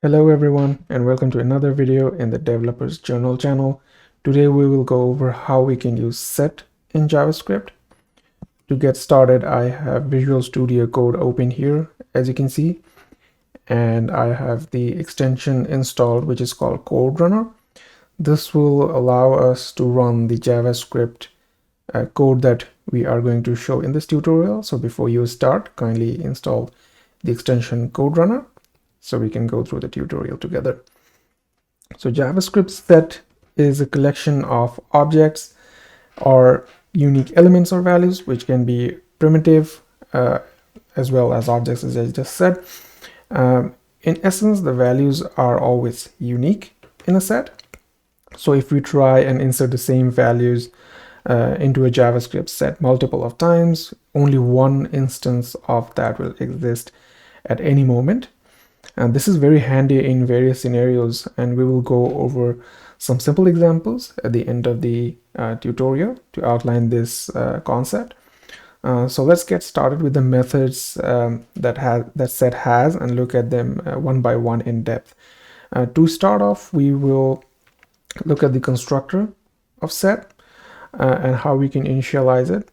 Hello everyone and welcome to another video in the Developers Journal channel. Today we will go over how we can use set in JavaScript. To get started, I have Visual Studio Code open here, as you can see, and I have the extension installed which is called Code Runner. This will allow us to run the JavaScript code that we are going to show in this tutorial. So before you start, kindly install the extension Code Runner so we can go through the tutorial together. So JavaScript set is a collection of objects or unique elements or values, which can be primitive as well as objects, as I just said. In essence, the values are always unique in a set. So if we try and insert the same values into a JavaScript set multiple of times, only one instance of that will exist at any moment. And this is very handy in various scenarios, and we will go over some simple examples at the end of the tutorial to outline this concept. So let's get started with the methods that set has and look at them one by one in depth. To start off, we will look at the constructor of set and how we can initialize it.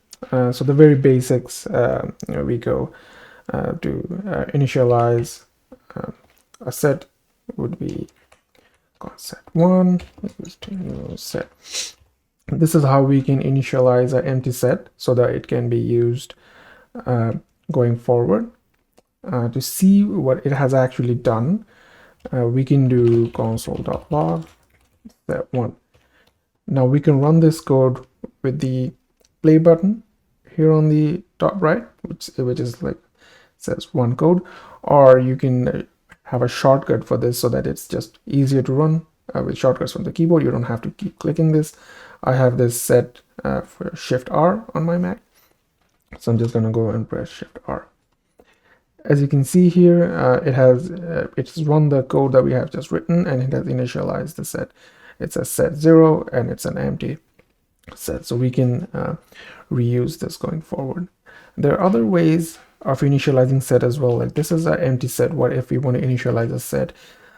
So the very basics, we go to initialize a set would be set1 equals to new set. This is how we can initialize an empty set so that it can be used going forward. To see what it has actually done, we can do console.log set1. Now we can run this code with the play button here on the top right, which is like says one code, or you can have a shortcut for this so that it's just easier to run with shortcuts from the keyboard. You don't have to keep clicking this. I have this set for Shift R on my Mac, so I'm just going to go and press Shift R. As you can see here, it's run the code that we have just written, and it has initialized the set. It's a set 0 and it's an empty set, so we can reuse this going forward. There are other ways of initializing set as well. Like this is an empty set. What if we want to initialize a set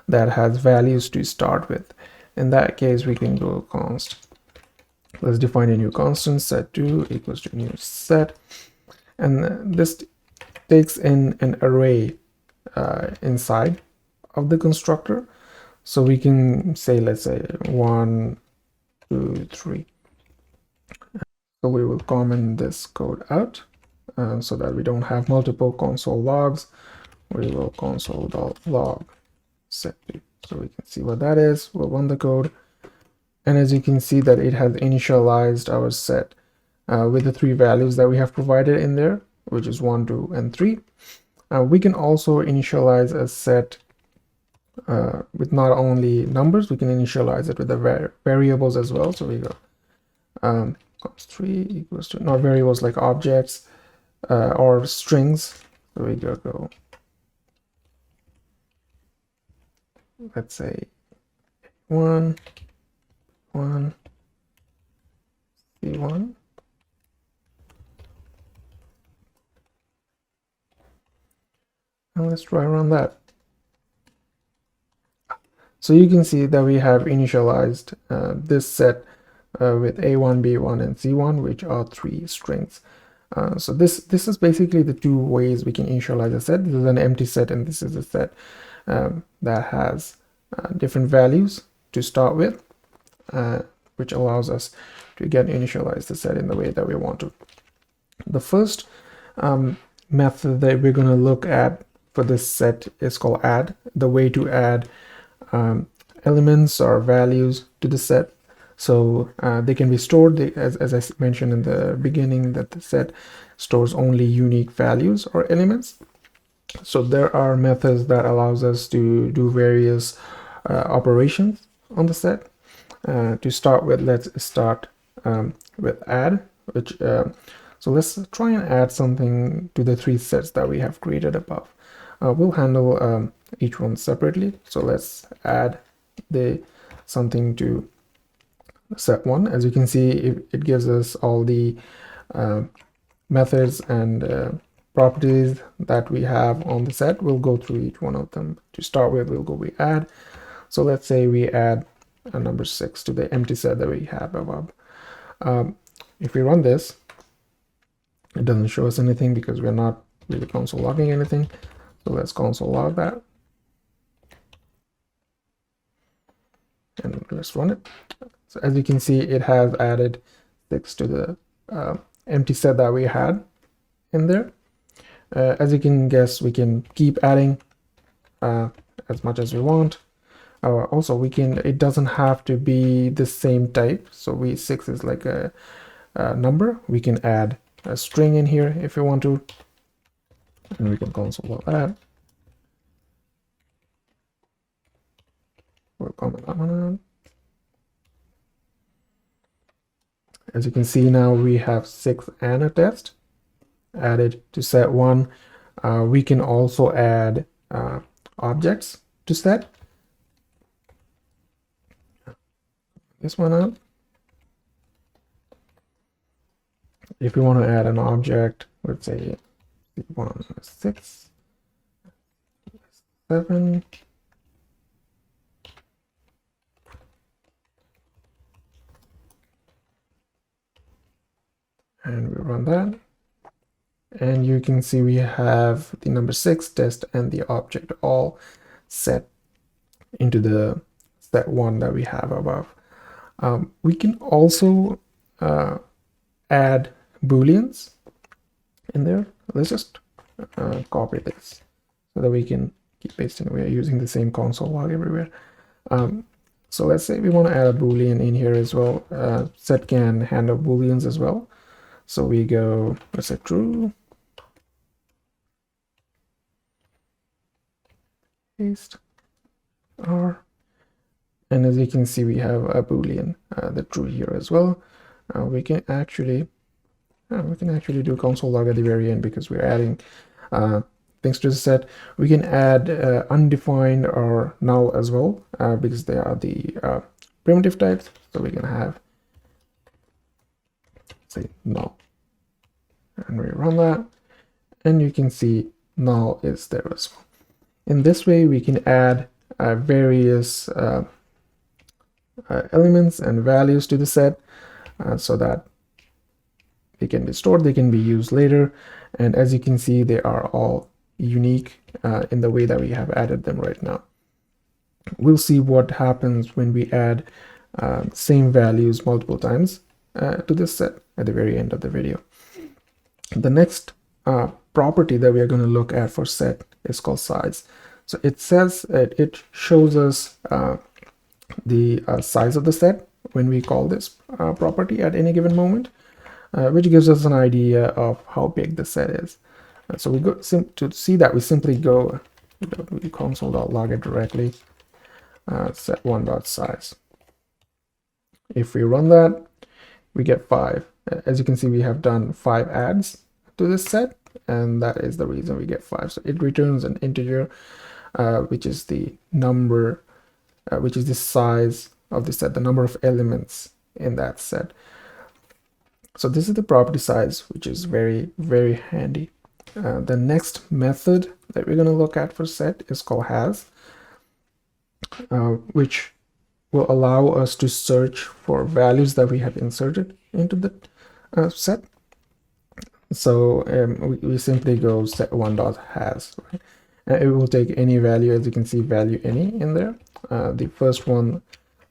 that has values to start with? In that case, we can go const. Let's define a new constant, set2 equals to new set, and this takes in an array inside of the constructor. So we can say, let's say 1, 2, 3. So we will comment this code out so that we don't have multiple console logs. We will console.log set2. So we can see what that is. We'll run the code. And as you can see that it has initialized our set with the 3 values that we have provided in there, which is 1, 2, and 3. We can also initialize a set with not only numbers, we can initialize it with the variables as well. So we go const3 equals to, not variables like objects or strings. So we go let's say 1 C1, and let's try run that. So you can see that we have initialized this set with A1, B1, and C1, which are 3 strings. So this is basically the 2 ways we can initialize a set. This is an empty set, and this is a set that has different values to start with, which allows us to initialize the set in the way that we want to. The first method that we're going to look at for this set is called add. The way to add elements or values to the set, so they can be stored, as I mentioned in the beginning, that the set stores only unique values or elements. So there are methods that allows us to do various operations on the set. To start with, let's start with add, which so let's try and add something to the 3 sets that we have created above. We'll handle each one separately. So let's add something to set1. As you can see, it gives us all the methods and properties that we have on the set. We'll go through each one of them. To start with, we'll go we add. So let's say we add a number 6 to the empty set that we have above. If we run this, it doesn't show us anything because we're not really console logging anything. So let's console log that. And let's run it. So as you can see, it has added 6 to the empty set that we had in there. As you can guess, we can keep adding as much as we want. Also, it doesn't have to be the same type. So 6 is like a number. We can add a string in here if we want to, and we can console log that. We'll comment that one out. As you can see, now we have 6 and a test added to set 1. We can also add objects to set. This one out. If we want to add an object, let's say 1, 6, 7. And we run that. And you can see we have the number 6 test and the object all set into the set 1 that we have above. We can also add booleans in there. Let's just copy this so that we can keep pasting. We are using the same console log everywhere. So let's say we want to add a boolean in here as well. Set can handle booleans as well. So we go, let's say true, paste R, and as you can see, we have a boolean, the true here as well. We can actually do console log at the very end because we're adding things to the set. We can add undefined or null as well because they are the primitive types. So we can have, say, null, and we run that, and you can see null is there as well. In this way, we can add various elements and values to the set so that they can be stored, they can be used later, and as you can see, they are all unique in the way that we have added them right now. We'll see what happens when we add same values multiple times to this set at the very end of the video. The next property that we are going to look at for set is called size. So it says it shows us the size of the set when we call this property at any given moment, which gives us an idea of how big the set is. So we go to see that, we simply go console.log it directly, set1.size. If we run that, we get 5. As you can see, we have done 5 adds to this set, and that is the reason we get 5. So it returns an integer, which is the number, which is the size of the set, the number of elements in that set. So this is the property size, which is very, very handy. The next method that we're going to look at for set is called has, which will allow us to search for values that we have inserted into the set. So we simply go set1.has, right? And it will take any value, as you can see, value any in there. The first one,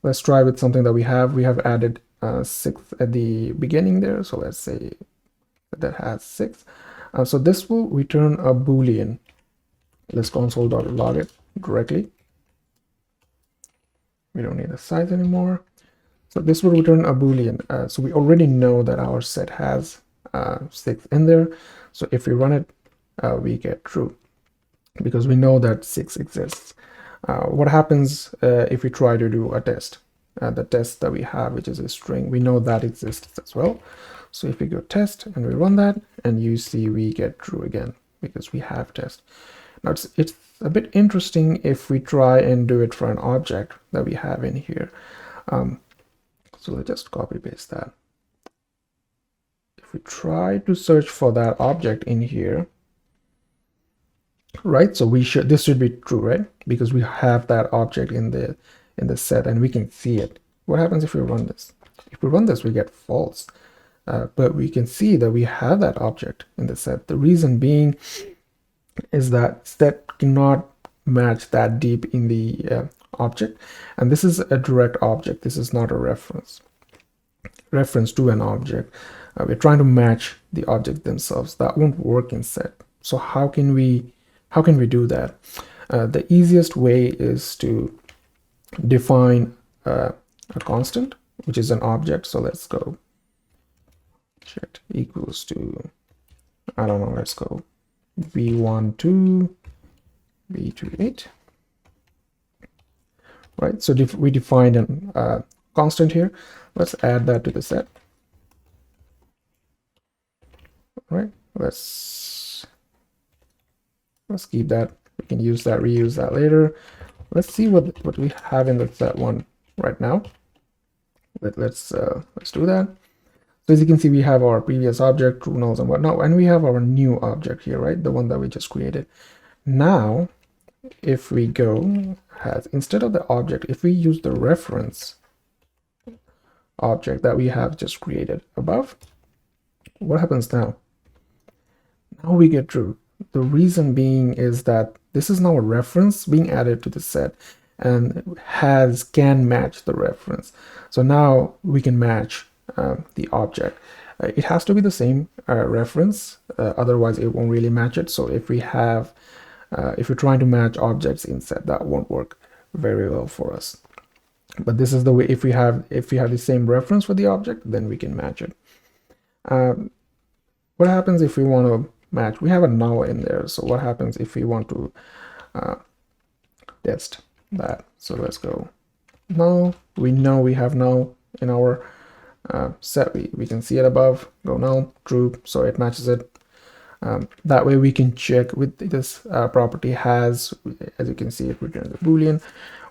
let's try with something that we have. We have added 6 at the beginning there, so let's say that has 6. So this will return a boolean. Let's console.log it directly. We don't need the size anymore. So this will return a boolean. So we already know that our set has 6 in there. So if we run it, we get true because we know that 6 exists. What happens if we try to do a test? The test that we have, which is a string, we know that exists as well. So if we go test and we run that, and you see we get true again because we have test. Now it's a bit interesting if we try and do it for an object that we have in here. So let's just copy paste that. If we try to search for that object in here, right? So this should be true, right? Because we have that object in the set and we can see it. What happens if we run this? If we run this, we get false. But we can see that we have that object in the set. The reason being is that set cannot match that deep in the object, and this is a direct object. This is not a reference to an object. We're trying to match the object themselves. That won't work in set. So how can we do that? The easiest way is to define a constant, which is an object. So let's go object equals to, I don't know, let's go v12 v28, right? So we defined a constant here. Let's add that to the set. All right, let's keep that. We can use that, reuse that later. Let's see what we have in the set one right now. Let's do that. So as you can see, we have our previous object, true, nulls, and whatnot, and we have our new object here, right? The one that we just created. Now, if we go instead of the object, if we use the reference object that we have just created above, what happens now? Now we get true. The reason being is that this is now a reference being added to the set and can match the reference. So now we can match the object. It has to be the same reference, otherwise it won't really match it. So if we're trying to match objects in set, that won't work very well for us. But this is the way. If we have the same reference for the object, then we can match it. What happens if we want to match? We have a null in there. So what happens if we want to test that? So let's go null. We know we have null in our set. We can see it above. Go null, true, so it matches it. That way we can check with this property has, as you can see, it returns a boolean.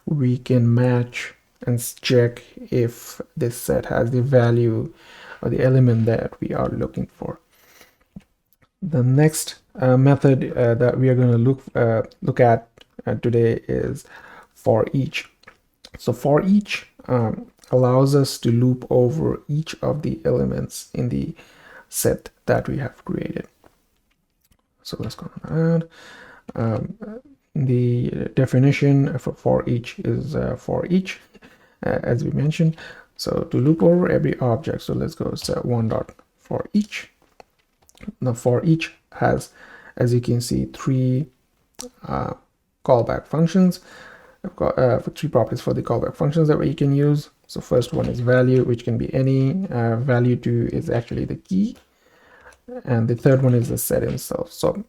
We can match and check if this set has the value or the element that we are looking for. The next method that we are going to look at today is forEach. So forEach allows us to loop over each of the elements in the set that we have created. So let's go around. The definition for forEach is forEach, as we mentioned. So to loop over every object, so let's go set one.forEach. Now forEach has, as you can see, three callback functions. I've got three properties for the callback functions that you can use. So first one is value, which can be any. Value 2 is actually the key. And the third one is the set itself. So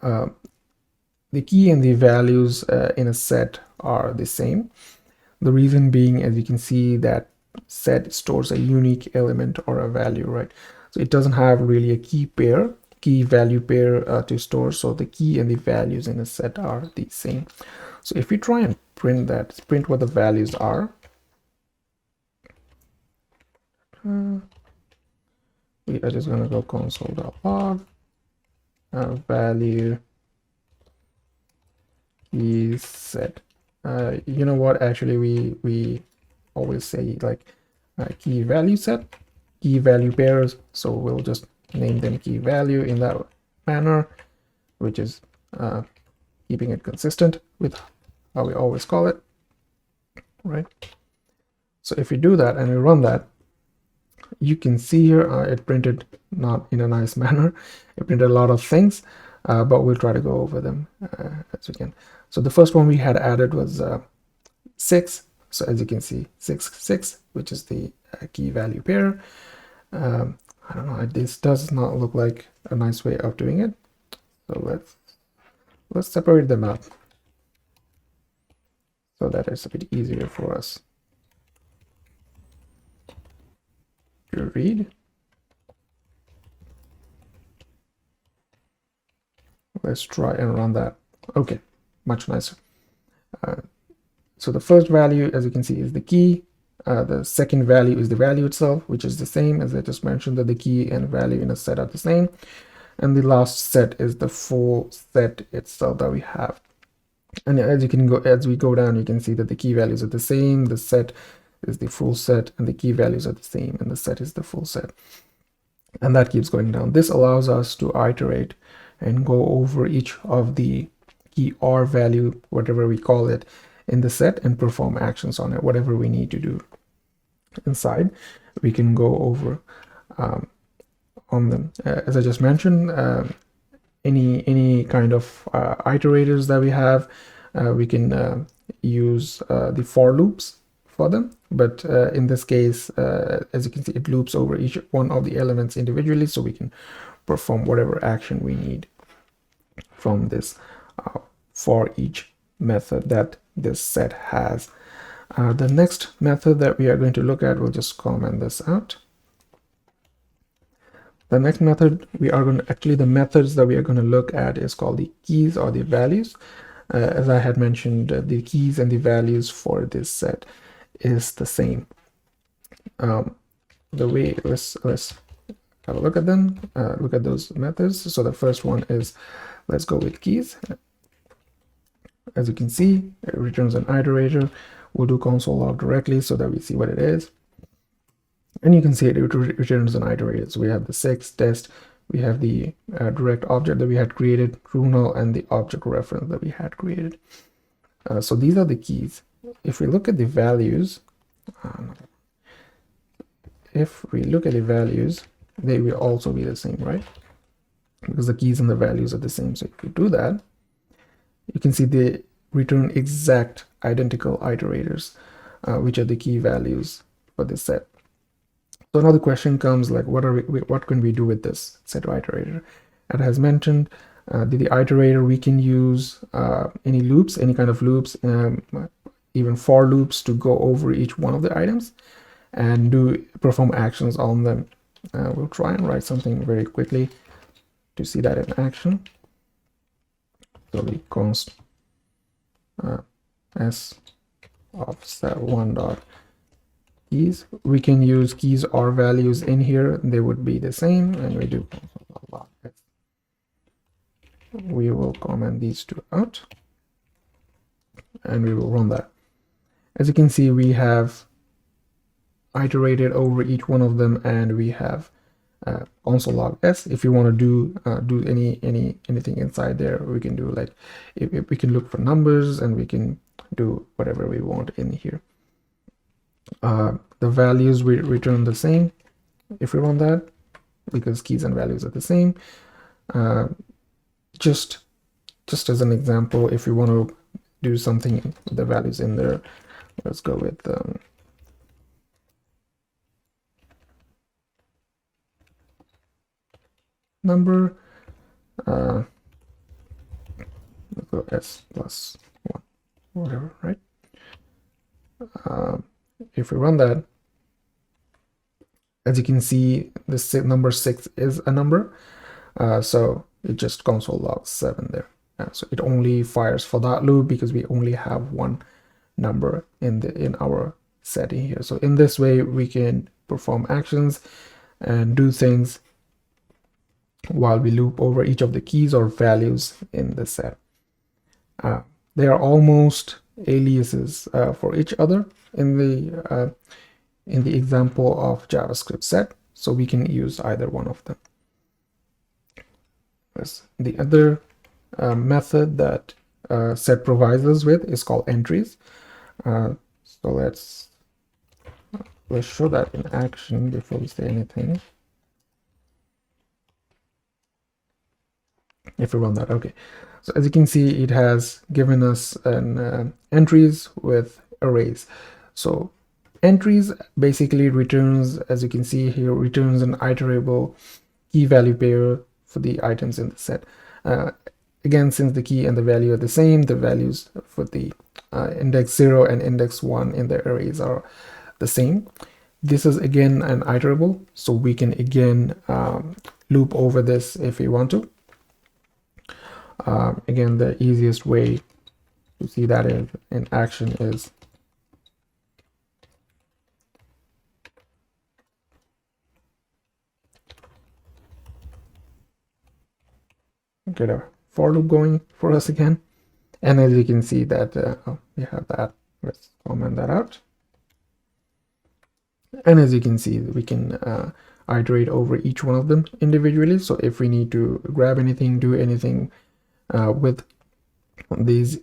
the key and the values in a set are the same. The reason being, as you can see, that set stores a unique element or a value, right? So it doesn't have really a key value pair to store. So the key and the values in a set are the same. So if we try and print what the values are, we are just going to go console.log value is set. You know what? Actually, we always say like key value set, key value pairs. So we'll just name them key value in that manner, which is keeping it consistent with how we always call it, right? So if we do that and we run that, you can see here it printed not in a nice manner. It printed a lot of things, but we'll try to go over them as we can. So the first one we had added was 6. So as you can see, 6, which is the key value pair. I don't know, this does not look like a nice way of doing it. So let's separate them out so that it's a bit easier for us to read. Let's try and run that. Okay, much nicer. So the first value, as you can see, is the key. The second value is the value itself, which is the same as I just mentioned, that the key and value in a set are the same. and the last set is the full set itself that we have. And as we go down, you can see that the key values are the same, the set is the full set, and the key values are the same, and the set is the full set. And that keeps going down. This allows us to iterate and go over each of the key or value, whatever we call it, in the set and perform actions on it, whatever we need to do inside. We can go over on them. As I just mentioned, any kind of iterators that we have, we can use the for loops for them, but in this case, as you can see, it loops over each one of the elements individually, so we can perform whatever action we need from this for each method that this set has. The next method that we are going to look at, we'll just comment this out. The next method the methods that we are going to look at is called the keys or the values. As I had mentioned, the keys and the values for this set is the same. Let's have a look at them, look at those methods. So the first one is, let's go with keys. As you can see, it returns an iterator. We'll do console log directly so that we see what it is. And you can see it returns an iterator. So we have the 6 test, we have the direct object that we had created, true null, and the object reference that we had created. So these are the keys. If we look at the values, they will also be the same, right? Because the keys and the values are the same. So if you do that, you can see they return exact identical iterators, which are the key values for this set. So now the question comes, like, what can we do with this set iterator? As has mentioned, the iterator, we can use any loops, any kind of loops, even for loops to go over each one of the items and perform actions on them. We'll try and write something very quickly to see that in action. So the const s of set1 dot keys. We can use keys or values in here. They would be the same, and we do console. We will comment these two out, and we will run that. As you can see, we have iterated over each one of them, and we have console log s. If you want to do anything inside there, we can do, like, if we can look for numbers, and we can do whatever we want in here. The values we return the same if we run that, because keys and values are the same. Just as an example, if we want to do something with the values in there, let's go with number, let's go s plus 1, whatever, right? If we run that, as you can see, this number 6 is a number, so it just console logs 7 there. So it only fires for that loop because we only have one number in our setting here. So in this way, we can perform actions and do things while we loop over each of the keys or values in the set. They are almost aliases for each other in the example of JavaScript set, so we can use either one of them. The other method that set provides us with is called entries. So let's show that in action before we say anything. If we run that, okay. So as you can see, it has given us an entries with arrays. So entries basically returns, as you can see here, returns an iterable key value pair for the items in the set. Again, since the key and the value are the same, the values for the index 0 and index 1 in the arrays are the same. This is again an iterable, so we can again loop over this if we want to. Again, the easiest way to see that in action is get a for loop going for us again. And as you can see that we have that. Let's comment that out. And as you can see, we can iterate over each one of them individually. So if we need to grab anything, do anything with these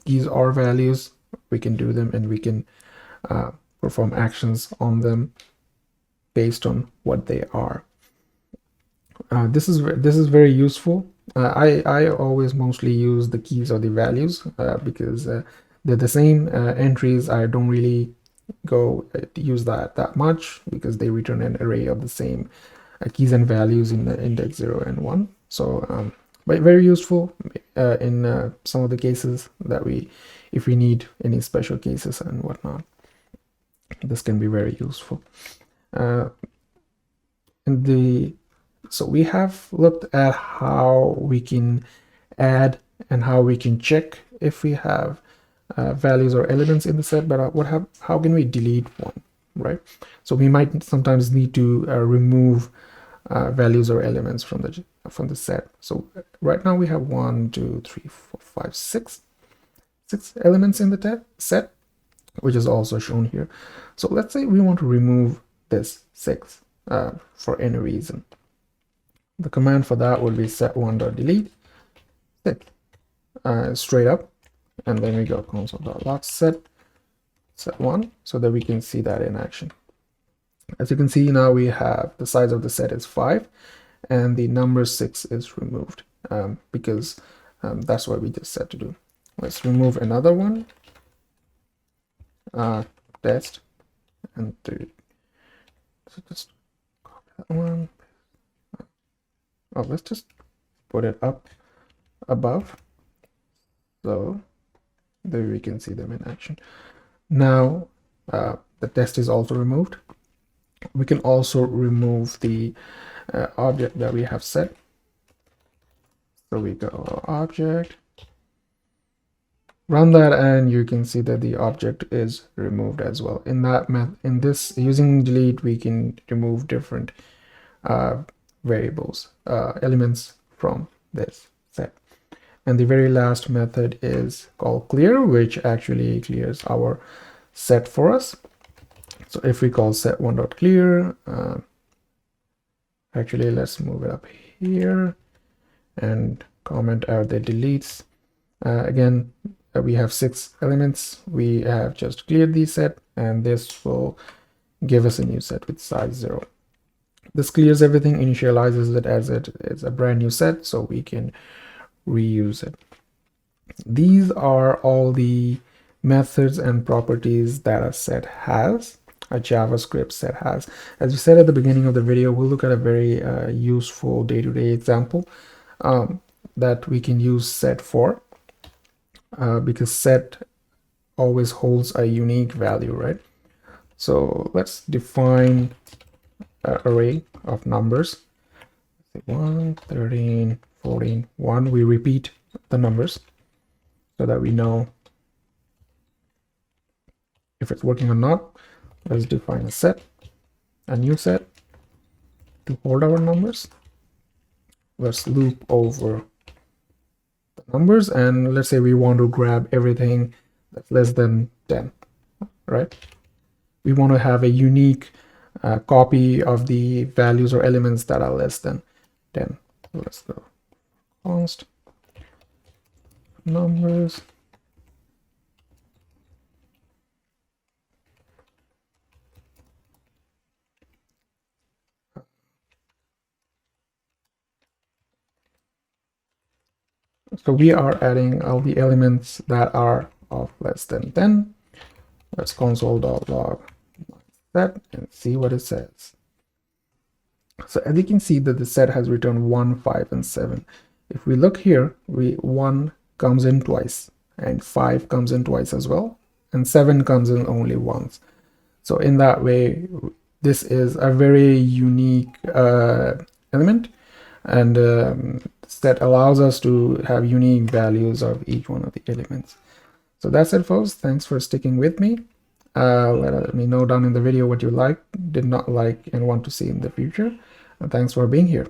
keys or values, we can do them, and we can perform actions on them based on what they are. This is very useful. I always mostly use the keys or the values because they're the same entries. I don't really go use that much because they return an array of the same keys and values in the index 0 and 1. So but very useful in some of the cases that if we need any special cases and whatnot, this can be very useful. So we have looked at how we can add and how we can check if we have values or elements in the set, but how can we delete one, right? So we might sometimes need to remove values or elements from the set. So right now we have 1, 2, 3, 4, 5, 6 elements in the set, which is also shown here. So let's say we want to remove this 6 for any reason. The command for that would be set1.delete 6 straight up, and then we go console.log set1 so that we can see that in action. As you can see, now we have the size of the set is 5 and the number 6 is removed because that's what we just said to do. Let's remove another one, test, and so just copy that one. Oh, let's just put it up above so there we can see them in action. Now the test is also removed. We can also remove the object that we have set. So we go object, run that, and you can see that the object is removed as well. In this using delete, we can remove different variables, elements from this set. And the very last method is called clear, which actually clears our set for us. So if we call set1.clear, actually let's move it up here and comment out the deletes. Again, we have 6 elements. We have just cleared the set, and this will give us a new set with size 0. This clears everything, initializes it as it's a brand new set, so we can reuse it. These are all the methods and properties that a set has, a JavaScript set has. As we said at the beginning of the video, we'll look at a very useful day-to-day example that we can use set for, because set always holds a unique value, right? So let's define an array of numbers. 1, 13, 14, 1. We repeat the numbers so that we know if it's working or not. Let's define a new set to hold our numbers. Let's loop over the numbers, and let's say we want to grab everything that's less than 10, right? We want to have a unique copy of the values or elements that are less than 10. So let's go const numbers. So we are adding all the elements that are of less than 10. Let's console.log set and see what it says. So as you can see that the set has returned 1, 5, and 7. If we look here, 1 comes in twice, and 5 comes in twice as well, and 7 comes in only once. So in that way, this is a very unique element, and set allows us to have unique values of each one of the elements. So that's it, folks. Thanks for sticking with me. Let me know down in the video what you like, did not like, and want to see in the future. And thanks for being here.